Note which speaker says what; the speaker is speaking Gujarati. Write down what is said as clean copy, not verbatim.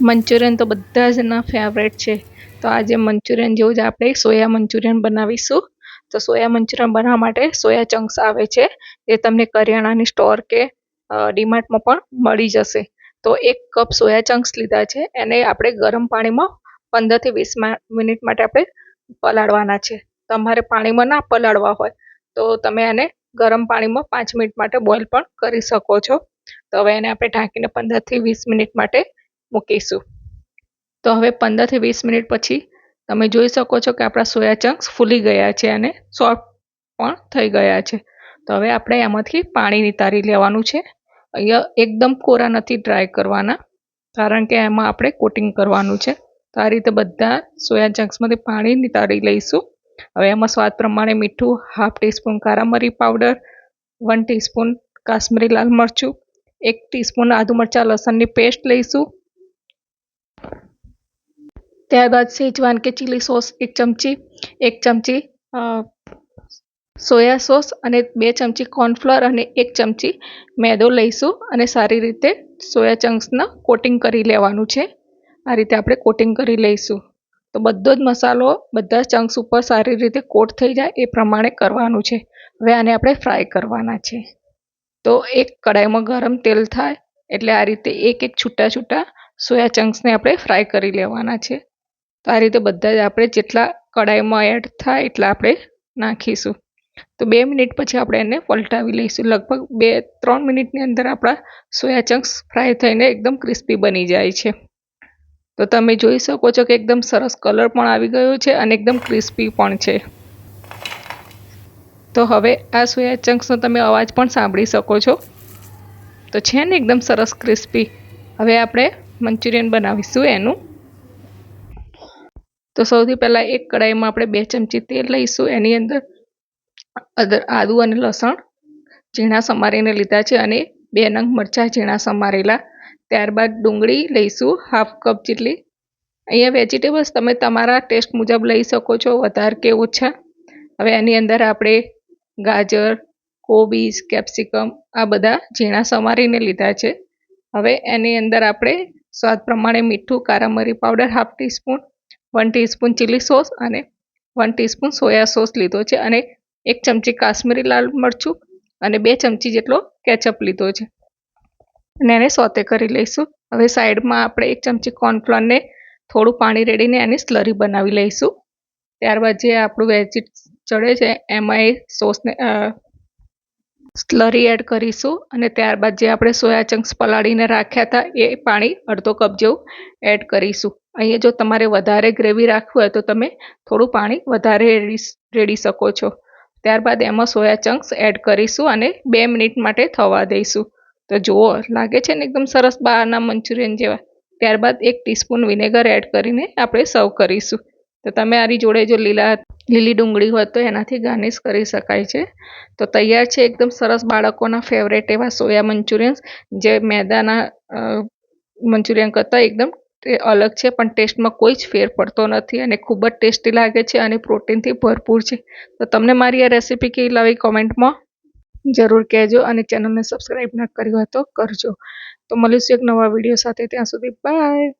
Speaker 1: મંચુરિયન તો બધા જના ફેવરેટ છે. તો આજે મંચુરિયન જેવું જ આપણે સોયા મંચુરિયન બનાવીશું. તો સોયા મંચુરિયન બનાવવા માટે સોયા ચંક્સ આવે છે, એ તમને કરિયાણાની સ્ટોર કે ડીમાર્ટમાં પણ મળી જશે. તો 1 કપ સોયા ચંક્સ લીધા છે, એને આપણે ગરમ પાણીમાં 15 થી 20 મિનિટ માટે આપણે પલાળવાના છે. તમારે પાણીમાં ના પલાળવા હોય તો તમે એને ગરમ પાણીમાં 5 મિનિટ માટે બોઇલ પણ કરી શકો છો. તો હવે એને આપણે ઢાંકીને 15 થી 20 મિનિટ માટે મૂકીશું. તો હવે 15 થી 20 મિનિટ પછી તમે જોઈ શકો છો કે આપણા સોયા ચંક્સ ફૂલી ગયા છે અને સોફ્ટ પણ થઈ ગયા છે. તો હવે આપણે એમાંથી પાણી નિતારી લેવાનું છે. અહીંયા એકદમ કોરા નથી ડ્રાય કરવાના, કારણ કે એમાં આપણે કોટિંગ કરવાનું છે. તો આ રીતે બધા સોયા ચંક્સમાંથી પાણી નિતારી લઈશું. હવે એમાં સ્વાદ પ્રમાણે મીઠું, ½ ટીસ્પૂન કાળા મરી પાવડર, 1 ટીસ્પૂન કાશ્મીરી લાલ મરચું, 1 ટીસ્પૂન આદુ મરચાં લસણની પેસ્ટ લઈશું. ત્યારબાદ સેજવાન કે ચીલી સોસ 1 ચમચી, 1 ચમચી સોયા સોસ અને 2 ચમચી કોર્નફ્લોર અને 1 ચમચી મેદો લઈશું અને સારી રીતે સોયા ચંક્સના કોટિંગ કરી લેવાનું છે. આ રીતે આપણે કોટિંગ કરી લઈશું. તો બધો જ મસાલો બધા ચંક્સ ઉપર સારી રીતે કોટ થઈ જાય એ પ્રમાણે કરવાનું છે. હવે આને આપણે ફ્રાય કરવાના છે. તો એક કડાઈમાં ગરમ તેલ થાય એટલે આ રીતે એક છૂટા છૂટા સોયા ચંક્સને આપણે ફ્રાય કરી લેવાના છે. તો આ રીતે બધા જ આપણે જેટલા કડાઈમાં એડ થાય એટલા આપણે નાખીશું. તો 2 મિનિટ પછી આપણે એને પલટાવી લઈશું. લગભગ 2-3 મિનિટની અંદર આપણા સોયા ચંક્સ ફ્રાય થઈને એકદમ ક્રિસ્પી બની જાય છે. તો તમે જોઈ શકો છો કે એકદમ સરસ કલર પણ આવી ગયો છે અને એકદમ ક્રિસ્પી પણ છે. તો હવે આ સોયા ચંક્સનો તમે અવાજ પણ સાંભળી શકો છો. તો છે ને એકદમ સરસ ક્રિસ્પી. હવે આપણે મંચુરિયન બનાવીશું એનું. તો સૌથી પહેલાં એક કડાઈમાં આપણે 2 ચમચી તેલ લઈશું. એની અંદર આદુ અને લસણ ઝીણા સમારીને લીધા છે અને 2 નંગ મરચાં ઝીણા સમારેલા. ત્યારબાદ ડુંગળી લઈશું ½ કપ જેટલી. અહીંયા વેજીટેબલ્સ તમે તમારા ટેસ્ટ મુજબ લઈ શકો છો, વધારે કે ઓછા. હવે એની અંદર આપણે ગાજર, કોબીજ, કેપ્સિકમ આ બધા ઝીણા સમારીને લીધા છે. હવે એની અંદર આપણે સ્વાદ પ્રમાણે મીઠું, કાળા મરી powder ½ teaspoon, 1 teaspoon chilli sauce અને 1 ટીસ્પૂન સોયા સોસ લીધો છે અને 1 ચમચી કાશ્મીરી લાલ મરચું અને 2 ચમચી જેટલો કેચઅપ લીધો છે અને એને સોતે કરી લઈશું. હવે સાઈડમાં આપણે 1 ચમચી કોર્નફ્લોરને થોડું પાણી રેડીને એની સ્લરી બનાવી લઈશું. ત્યારબાદ જે આપણું વેજી ચડે છે એમાં એ સોસને સ્લરી એડ કરીશું અને ત્યારબાદ જે આપણે સોયા ચંક્સ પલાળીને રાખ્યા હતા એ પાણી અડધો કપ જેવું એડ કરીશું. અહીંયા જો તમારે વધારે ગ્રેવી રાખવું હોય તો તમે થોડું પાણી વધારે રેડી શકો છો. ત્યારબાદ એમાં સોયા ચંક્સ એડ કરીશું અને 2 મિનિટ માટે થવા દઈશું. તો જુઓ, લાગે છે ને એકદમ સરસ બહારના મંચુરિયન જેવા. ત્યારબાદ 1 ટીસ્પૂન વિનેગર એડ કરીને આપણે સર્વ કરીશું. તો તમે આની જોડે જો લીલી ડુંગળી હોય તો એનાથી ગાર્નિશ કરી શકાય છે. તો તૈયાર છે એકદમ સરસ બાળકોના ફેવરેટ એવા સોયા મંચુરિયન્સ, જે મેદાના મંચુરિયન કરતાં એકદમ અલગ છે, પણ ટેસ્ટમાં કોઈ જ ફેર પડતો નથી અને ખૂબ જ ટેસ્ટી લાગે છે અને પ્રોટીનથી ભરપૂર છે. તો તમને મારી આ રેસીપી કેવી લાગી કોમેન્ટમાં જરૂર કહેજો અને ચેનલને સબસ્ક્રાઈબ ન કરી હોય તો કરજો. તો મળીશું એક નવા વિડીયો સાથે. ત્યાં સુધી બાય.